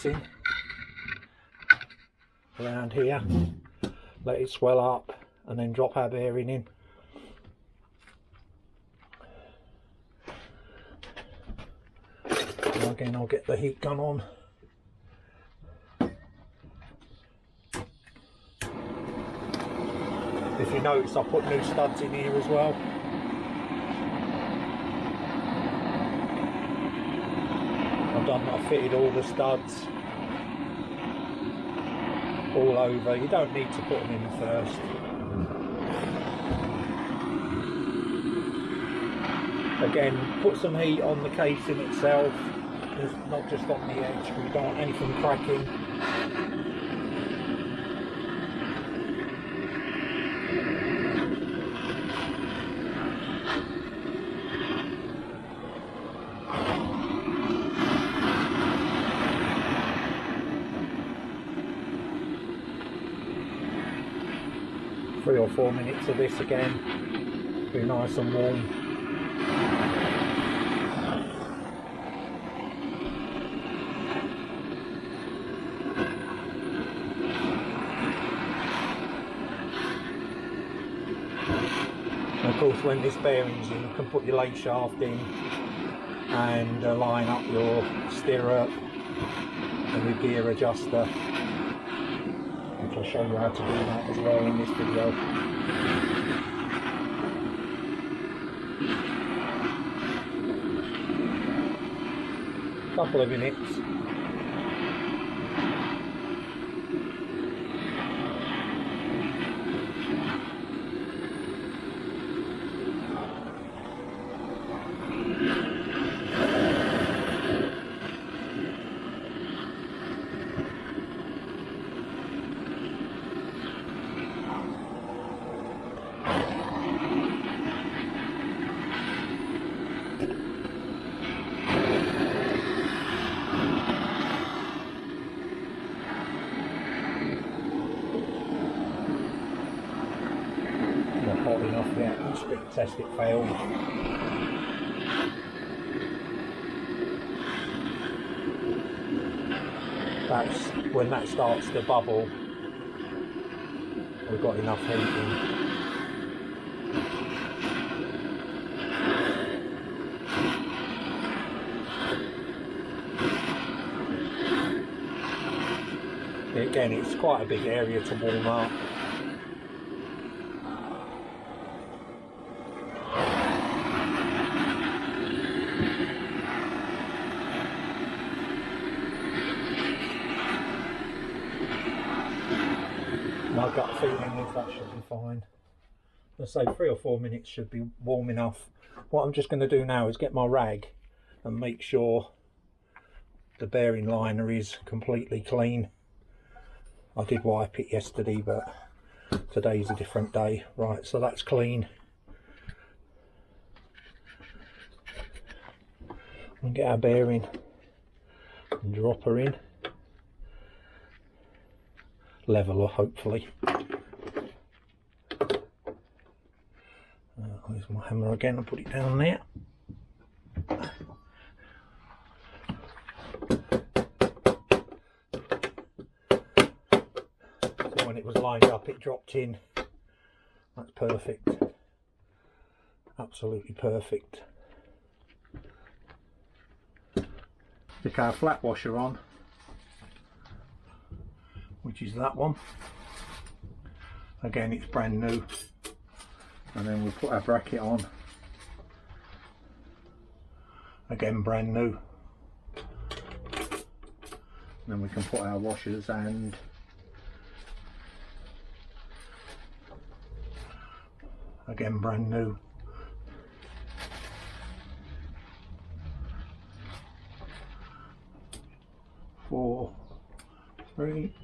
in around here, let it swell up, and then drop our bearing in. And again, I'll get the heat gun on. If you notice, I put new studs in here as well. I've fitted all the studs all over. You don't need to put them in first. Again, put some heat on the casing itself, not just on the edge. We don't want anything cracking. 3 or 4 minutes of this again, be nice and warm. And of course, when this bearing's in, you can put your layshaft in and line up your stirrup and your gear adjuster. I'll show you how to do that as well in this video. Couple of minutes. Hot enough yet, and spit test it failed. That's when that starts to bubble, we've got enough heat in. Again, it's quite a big area to warm up. My gut feeling is that should be fine. Let's say 3 or 4 minutes should be warm enough. What I'm just going to do now is get my rag and make sure the bearing liner is completely clean. I did wipe it yesterday, but today's a different day. Right, so that's clean. And get our bearing and drop her in. Level, hopefully. Use my hammer again and put it down there. So when it was lined up, it dropped in. That's perfect. Absolutely perfect. Stick our flat washer on, which is that one. Again, it's brand new. And then we'll put our bracket on. Again, brand new. And then we can put our washers and again, brand new. Four, three.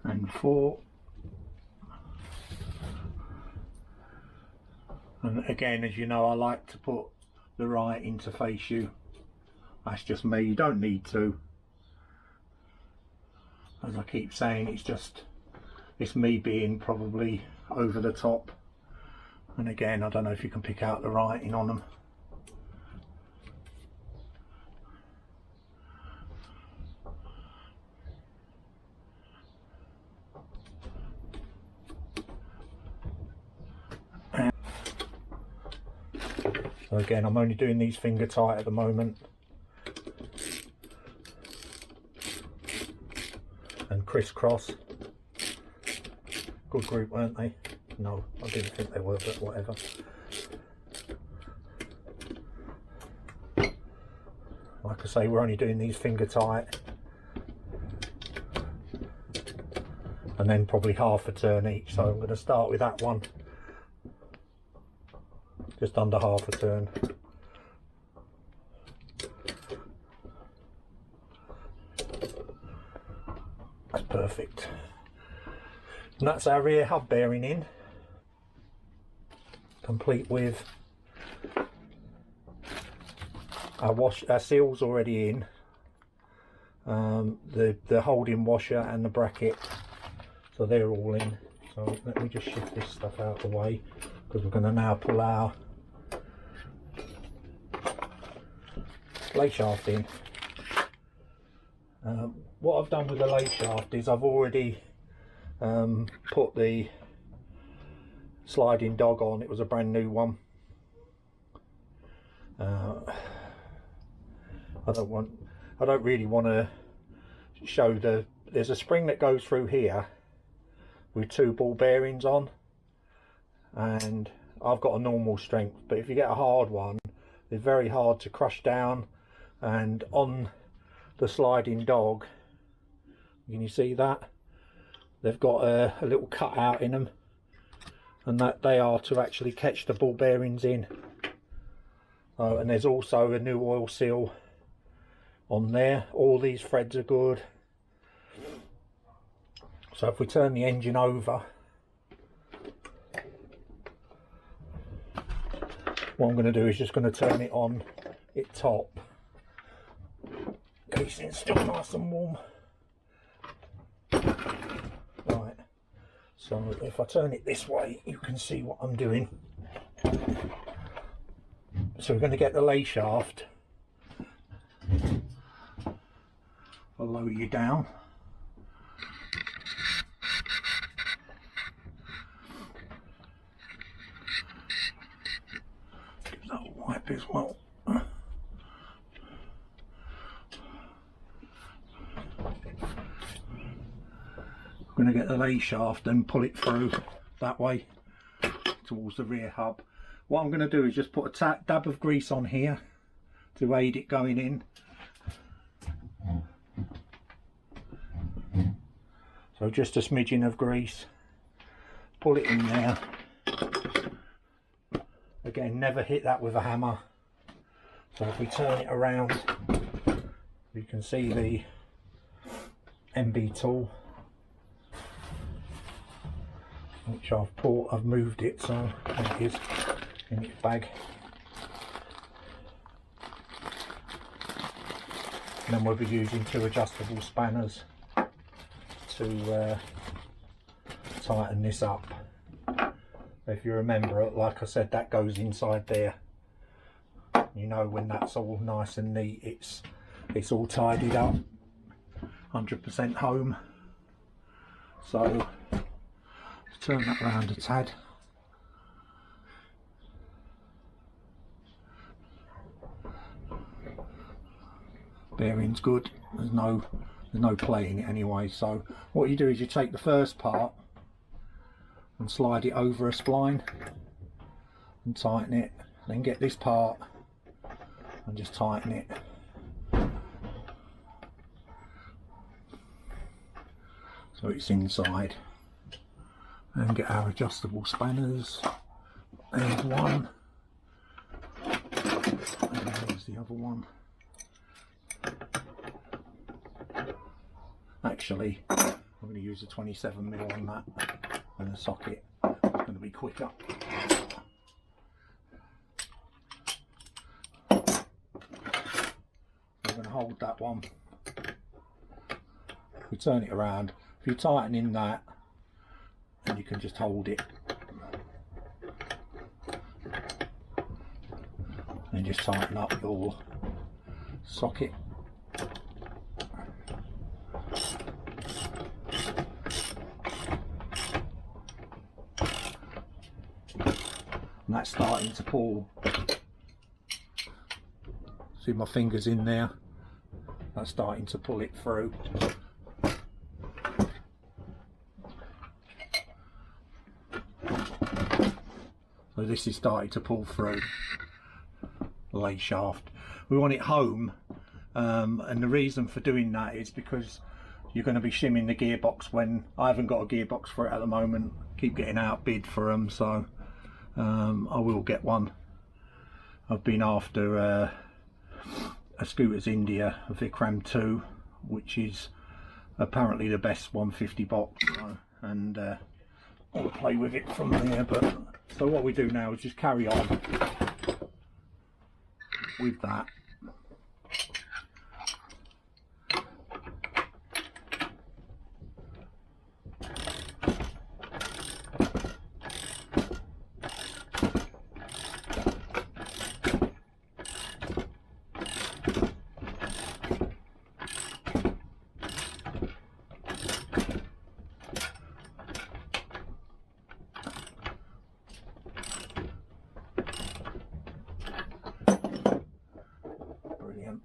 And 4, and And again, as you know, I like to put the writing to face you. That's just me, you don't need to. As I keep saying, it's me being probably over the top. And again, I don't know if you can pick out the writing on them. So again, I'm only doing these finger tight at the moment. And crisscross. Good group, weren't they? No, I didn't think they were, but whatever. Like I say, we're only doing these finger tight. And then probably half a turn each. So I'm going to start with that one. Just under half a turn. That's perfect. And that's our rear hub bearing in, complete with our seals already in, the holding washer and the bracket, so they're all in. So let me just shift this stuff out of the way, because we're going to now pull our lay shaft in. What I've done with the lay shaft is I've already put the sliding dog on. It was a brand new one. I don't really want to show there's a spring that goes through here with 2 ball bearings on, and I've got a normal strength, but if you get a hard one, it's very hard to crush down. And on the sliding dog, can you see that? They've got a little cut out in them, and that they are to actually catch the ball bearings in. And there's also a new oil seal on there. All these threads are good. So if we turn the engine over, what I'm going to do is just going to turn it on its top, in case it's still nice and warm. Right, so if I turn it this way, you can see what I'm doing. So we're going to get the lay shaft. I'll lower you down. Give that a wipe as well. I'm going to get the lay shaft and pull it through that way towards the rear hub. What I'm going to do is just put a dab of grease on here to aid it going in. So just a smidgen of grease, pull it in there. Again, never hit that with a hammer. So if we turn it around, you can see the MB tool, which I've moved it, so it is in its bag. And then we'll be using 2 adjustable spanners to tighten this up. If you remember, like I said, that goes inside there. You know, when that's all nice and neat, it's all tidied up, 100% home. So turn that round a tad. Bearing's good. There's no play in it anyway. So what you do is you take the first part and slide it over a spline and tighten it. Then get this part and just tighten it. So it's inside. And get our adjustable spanners. There's one. And there's the other one. Actually, I'm going to use a 27mm on that and a socket. It's going to be quicker. going to hold that one. We turn it around. If you tighten in that, and you can just hold it, and just tighten up your socket. And that's starting to pull. See my fingers in there? That's starting to pull it through. So this is starting to pull through the lay shaft. We want it home, and the reason for doing that is because you're going to be shimming the gearbox when I haven't got a gearbox for it at the moment. Keep getting outbid for them, so I will get one. I've been after a Scooters India Vikram 2, which is apparently the best 150 box, and I'll play with it from there. But so what we do now is just carry on with that. Brilliant.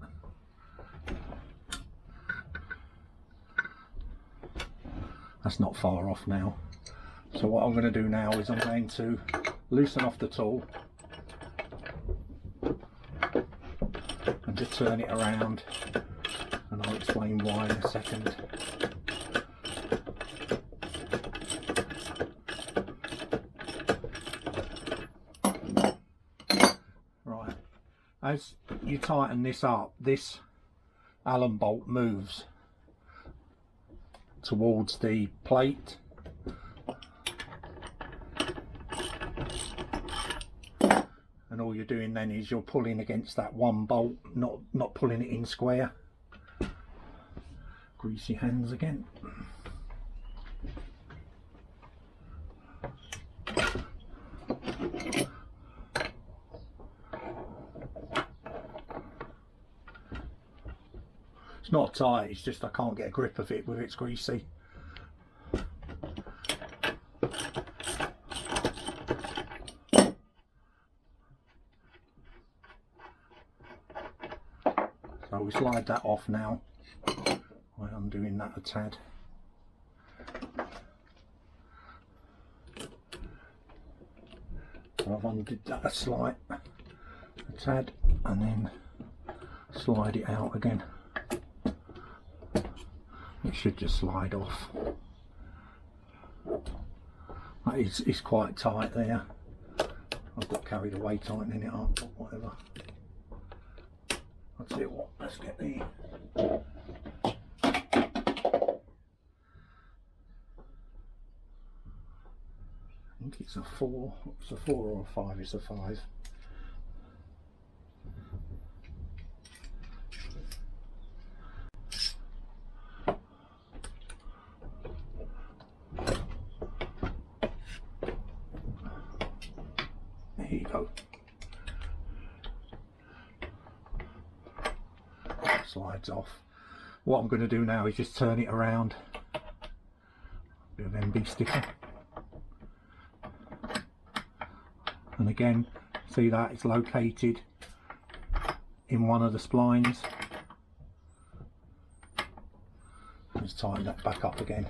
That's not far off now. So what I'm going to do now is I'm going to loosen off the tool and just turn it around, and I'll explain why in a second. Right, as you tighten this up, this Allen bolt moves towards the plate, and all you're doing then is you're pulling against that one bolt, not pulling it in square. Greasy hands again. It's not tight, it's just I can't get a grip of it with it's greasy. So we slide that off now. I'm undoing that a tad. So I've undid that a tad, and then slide it out again. It should just slide off. It's quite tight there. I've got carried away tightening it up, but whatever. I'll tell you what, let's get the I think it's a 4. It's a 4 or a 5. It's a 5. There you go. Slides off. What I'm going to do now is just turn it around. Bit of MB sticker. And again, see that it's located in one of the splines. Just tighten that back up again.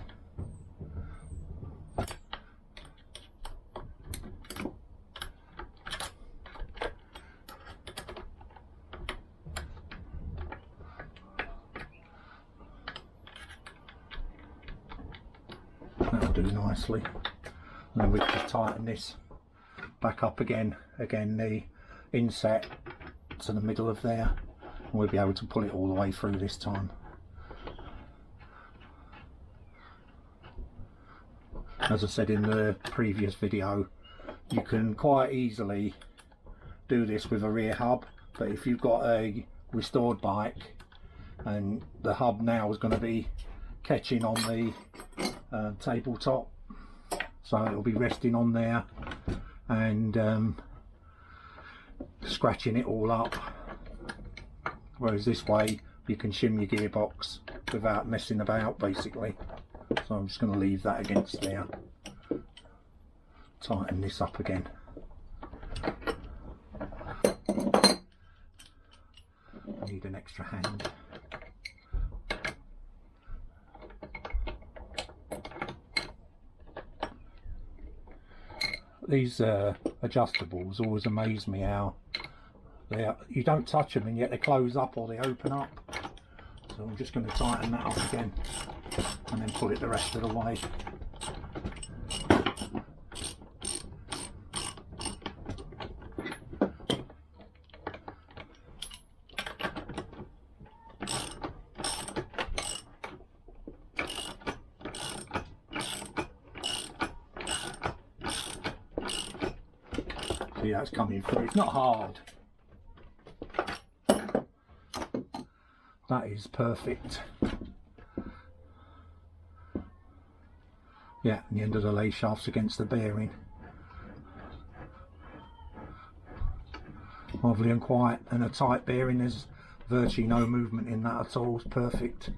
That'll do nicely. And then we just tighten this back up again. Again, the inset to the middle of there, and we'll be able to pull it all the way through this time. As I said in the previous video, you can quite easily do this with a rear hub, but if you've got a restored bike, and the hub now is going to be catching on the tabletop, so it'll be resting on there and scratching it all up, whereas this way you can shim your gearbox without messing about basically. So I'm just going to leave that against there, tighten this up again. I need an extra hand. These adjustables always amaze me how you don't touch them and yet they close up or they open up. So I'm just going to tighten that up again and then pull it the rest of the way. See how it's coming through. It's not hard. That is perfect. Yeah, and the end of the lay shafts against the bearing. Lovely and quiet, and a tight bearing. There's virtually no movement in that at all. It's perfect.